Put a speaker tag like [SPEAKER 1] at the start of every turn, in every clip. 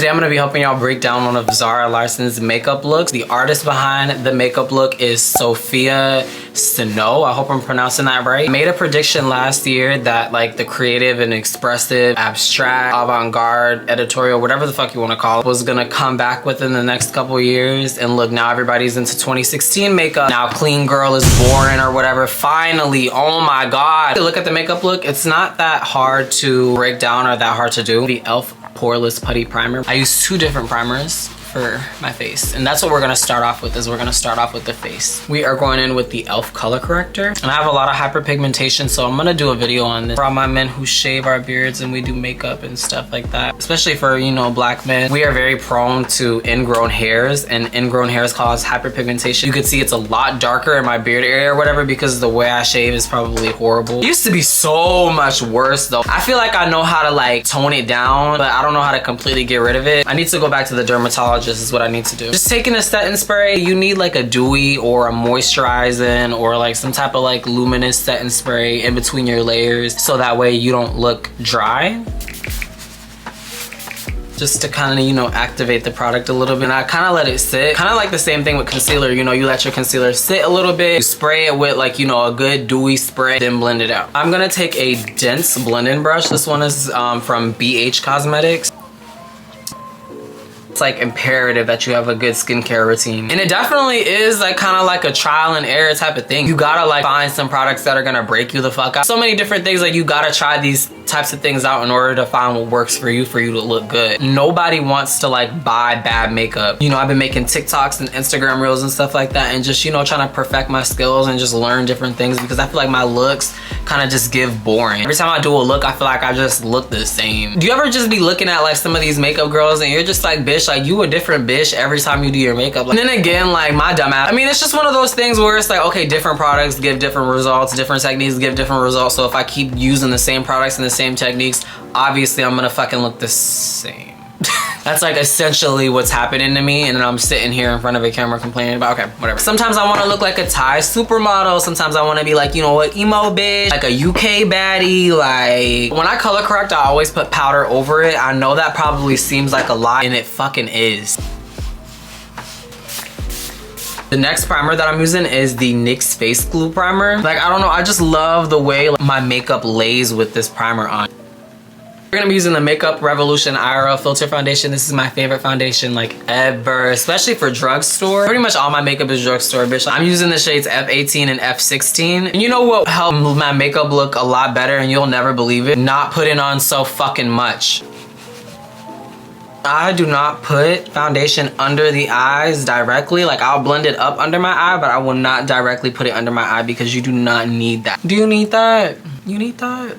[SPEAKER 1] Today I'm gonna be helping y'all break down one of Zara Larsson's makeup looks. The artist behind the makeup look is Sophia Sinot. I hope I'm pronouncing that right. I made a prediction last year that like the creative and expressive, abstract, avant-garde, editorial, whatever the fuck you wanna call it, was gonna come back within the next couple years. And look, now everybody's into 2016 makeup. Now clean girl is boring or whatever. Finally, oh my God. Look at the makeup look. It's not that hard to break down or that hard to do. The e.l.f. Poreless Putty Primer. I use 2 different primers for my face, and that's what we're gonna start off with. We're gonna start off with the face. We are going in with the e.l.f. color corrector, and I have a lot of hyperpigmentation, so I'm gonna do a video on this for all my men who shave our beards and we do makeup and stuff like that, especially for, you know, black men. We are very prone to ingrown hairs, and ingrown hairs cause hyperpigmentation. You can see it's a lot darker in my beard area or whatever because the way I shave is probably horrible. It used to be so much worse though. I feel like I know how to like tone it down, but I don't know how to completely get rid of it. I need to go back to the dermatologist is what I need to do. Just taking a setting spray. You need like a dewy or a moisturizing or like some type of like luminous setting spray in between your layers so that way you don't look dry. Just to kind of, you know, activate the product a little bit. And I kind of let it sit. Kind of like the same thing with concealer. You know, you let your concealer sit a little bit. You spray it with like, you know, a good dewy spray, then blend it out. I'm gonna take a dense blending brush. This one is from BH Cosmetics. It's like imperative that you have a good skincare routine, and it definitely is like kind of like a trial and error type of thing. You gotta like find some products that are gonna break you the fuck out. So many different things, like you gotta try these types of things out in order to find what works for you to look good. Nobody wants to like buy bad makeup. You know, I've been making TikToks and Instagram reels and stuff like that, and just, you know, trying to perfect my skills and just learn different things because I feel like my looks kind of just give boring. Every time I do a look, I feel like I just look the same. Do you ever just be looking at like some of these makeup girls and you're just like, bitch, like you a different bitch every time you do your makeup? And then again, like my dumb ass, I mean, it's just one of those things where it's like, okay, different products give different results, different techniques give different results. So if I keep using the same products and the same techniques, obviously I'm gonna fucking look the same. That's like essentially what's happening to me, and then I'm sitting here in front of a camera complaining about, okay, whatever. Sometimes I want to look like a Thai supermodel. Sometimes I want to be like, you know what, emo bitch, like a UK baddie. Like when I color correct, I always put powder over it. I know that probably seems like a lot, and it fucking is. The next primer that I'm using is the NYX Face Glue Primer. Like, I don't know, I just love the way like, my makeup lays with this primer on. We're gonna be using the Makeup Revolution IRL Filter Foundation. This is my favorite foundation like ever, especially for drugstore. Pretty much all my makeup is drugstore, bitch. I'm using the shades F18 and F16. And you know what helped my makeup look a lot better, and you'll never believe it? Not putting on so fucking much. I do not put foundation under the eyes directly. Like I'll blend it up under my eye, but I will not directly put it under my eye because you do not need that. Do you need that? You need that?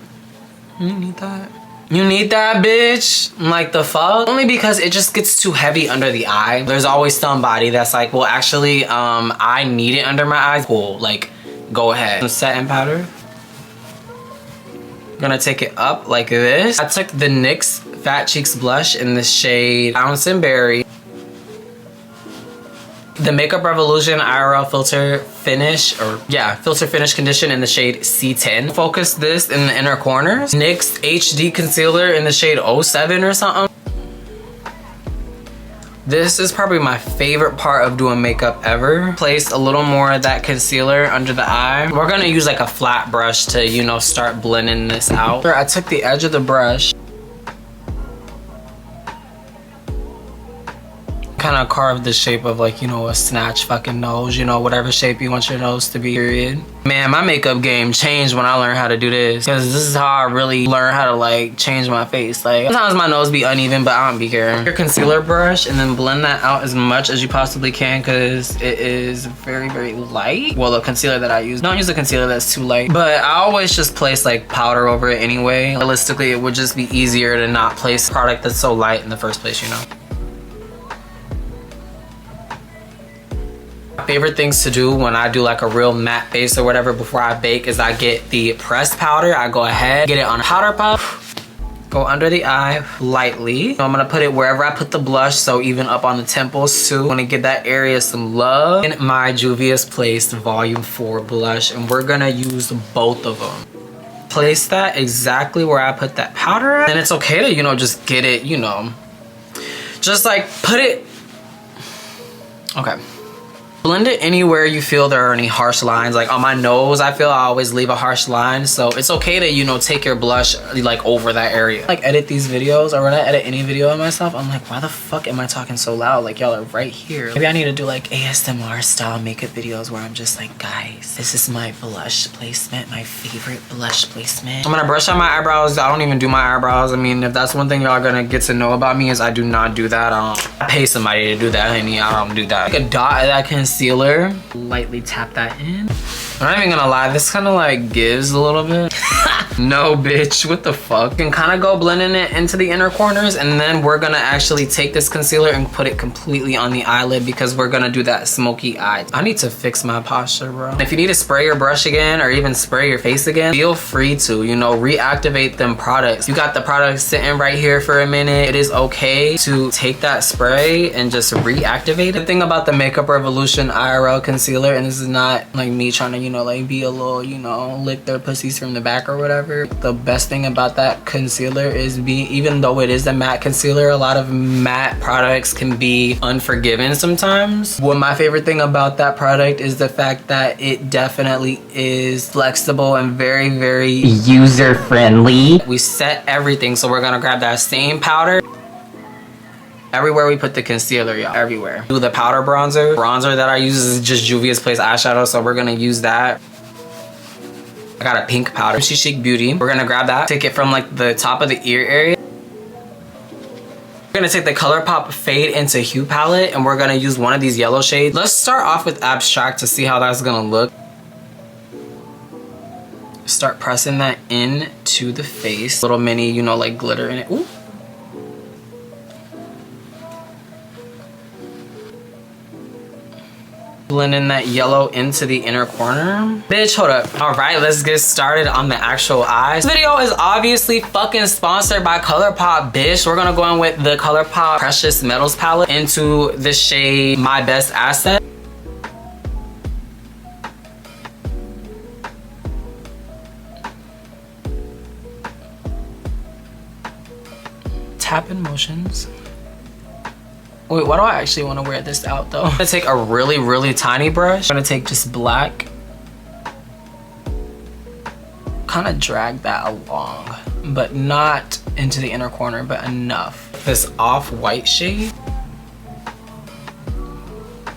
[SPEAKER 1] You need that? You need that, bitch? Like the fuck? Only because it just gets too heavy under the eye. There's always somebody that's like, well, actually, I need it under my eyes. Cool, like, go ahead. Some setting powder. I'm gonna take it up like this. I took the NYX Fat Cheeks blush in the shade Ounce and Berry. The Makeup Revolution IRL Filter Finish, Filter Finish Condition in the shade C10. Focus this in the inner corners. NYX HD Concealer in the shade 07 or something. This is probably my favorite part of doing makeup ever. Place a little more of that concealer under the eye. We're gonna use like a flat brush to, you know, start blending this out. I took the edge of the brush, kind of carved the shape of like, you know, a snatch fucking nose, you know, whatever shape you want your nose to be, period. Man, my makeup game changed when I learned how to do this, because this is how I really learned how to like change my face. Like sometimes my nose be uneven, but I don't be caring. Your concealer brush and then blend that out as much as you possibly can because it is very, very light. Well, the concealer that I use, don't use a concealer that's too light, but I always just place like powder over it anyway. Realistically, it would just be easier to not place product that's so light in the first place, you know. Favorite things to do when I do like a real matte face or whatever before I bake is I get the pressed powder. I go ahead, get it on a powder puff, go under the eye lightly. So I'm gonna put it wherever I put the blush, so even up on the temples too. I'm gonna give that area some love. In my Juvia's Place Volume 4 blush, and we're gonna use both of them. Place that exactly where I put that powder at. And it's okay to, you know, just get it, you know, Just like put it, okay. Blend it anywhere you feel there are any harsh lines. Like on my nose, I feel I always leave a harsh line. So it's okay to, you know, take your blush like over that area. Like edit these videos, or when I edit any video of myself, I'm like, why the fuck am I talking so loud? Like y'all are right here. Maybe I need to do like ASMR style makeup videos where I'm just like, guys, this is my blush placement, my favorite blush placement. I'm gonna brush out my eyebrows. I don't even do my eyebrows. I mean, if that's one thing y'all are gonna get to know about me is I do not do that. I pay somebody to do that, honey. I don't do that. Like a dot of that concealer, lightly tap that in. I'm not even gonna lie, this kind of like gives a little bit. No, bitch, what the fuck? You can kind of go blending it into the inner corners, and then we're gonna actually take this concealer and put it completely on the eyelid because we're gonna do that smoky eye. I need to fix my posture, bro. If you need to spray your brush again or even spray your face again, feel free to, you know, reactivate them products. You got the products sitting right here for a minute. It is okay to take that spray and just reactivate it. The thing about the Makeup Revolution IRL concealer, and this is not like me trying to, you know, like be a little, you know, lick their pussies from the back or whatever. The best thing about that concealer is even though it is a matte concealer, a lot of matte products can be unforgiving sometimes. What my favorite thing about that product is the fact that it definitely is flexible and very, very user friendly. We set everything, so we're gonna grab that same powder. Everywhere we put the concealer, y'all, everywhere. Do the powder bronzer. Bronzer that I use is just Juvia's Place eyeshadow, so we're gonna use that. I got a pink powder, She Chic Beauty. We're gonna grab that, take it from like the top of the ear area. We're gonna take the ColourPop Fade into Hue palette, and we're gonna use one of these yellow shades. Let's start off with Abstract to see how that's gonna look. Start pressing that into the face. Little mini, you know, like glitter in it. Ooh. Blending that yellow into the inner corner. Bitch, hold up. All right, let's get started on the actual eyes. This video is obviously fucking sponsored by ColourPop, bitch. We're gonna go in with the ColourPop Precious Metals palette into the shade My Best Asset. Tapping motions. Wait, why do I actually want to wear this out though? I'm gonna take a really, really tiny brush. I'm gonna take just black. Kind of drag that along, but not into the inner corner, but enough. This off-white shade.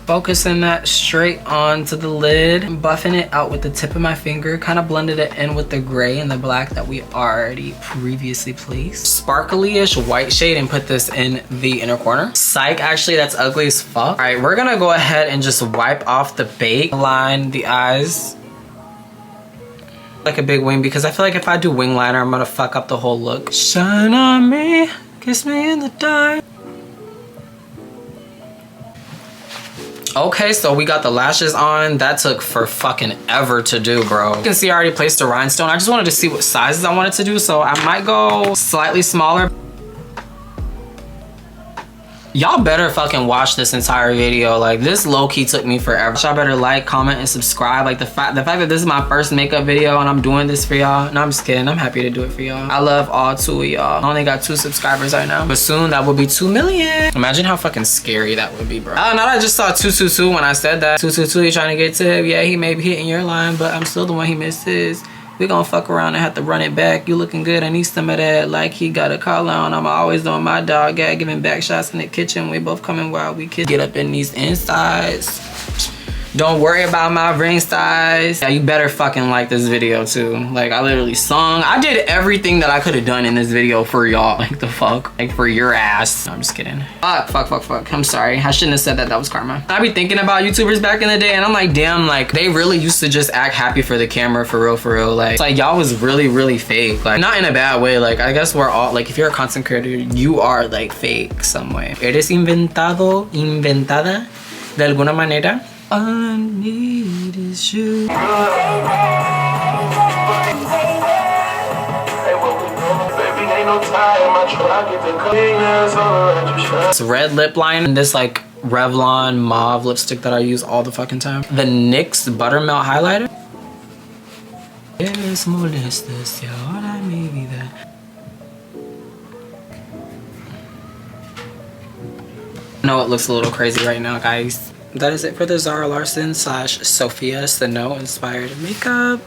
[SPEAKER 1] Focusing that straight onto the lid, buffing it out with the tip of my finger, kind of blended it in with the gray and the black that we already previously placed. Sparkly-ish white shade and put this in the inner corner. Psych, actually that's ugly as fuck. All right, we're gonna go ahead and just wipe off the bake, line the eyes. Like a big wing, because I feel like if I do wing liner, I'm gonna fuck up the whole look. Shine on me, kiss me in the dark. Okay, so we got the lashes on. That took for fucking ever to do, bro. You can see I already placed a rhinestone. I just wanted to see what sizes I wanted to do, so I might go slightly smaller. Y'all better fucking watch this entire video. Like, this low-key took me forever. Y'all better like, comment, and subscribe. Like, the fact that this is my first makeup video and I'm doing this for y'all. No, I'm just kidding. I'm happy to do it for y'all. I love all 2 of y'all. I only got 2 subscribers right now, but soon that will be 2 million. Imagine how fucking scary that would be, bro. Oh, now I just saw 222 when I said that. 222, you trying to get to? Yeah, he may be hitting your line, but I'm still the one he missed his. We gonna fuck around and have to run it back. You looking good, I need some of that. Like he got a call on. I'm always doing my dog gag, giving back shots in the kitchen. We both coming while we kids. Get up in these insides. Don't worry about my ring size. Yeah, you better fucking like this video too. Like, I literally sung. I did everything that I could have done in this video for y'all. Like, the fuck? Like, for your ass. No, I'm just kidding. Fuck. I'm sorry. I shouldn't have said that. That was karma. I be thinking about YouTubers back in the day and I'm like, damn, like, they really used to just act happy for the camera, for real. Like, it's like y'all was really fake. Like, not in a bad way. Like, I guess we're all, like, if you're a content creator, you are, like, fake some way. Eres inventado, inventada, de alguna manera. All I need is you. It's red lip line and this like Revlon mauve lipstick that I use all the fucking time. The NYX Buttermelt highlighter. Eres molestas y ahora mi vida. I know it looks a little crazy right now, guys. That is it for the Zara Larsson / Sophia Sinot inspired makeup.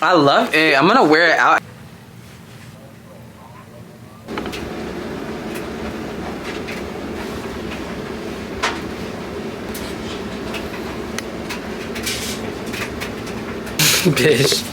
[SPEAKER 1] I love it. I'm gonna wear it out. Bitch.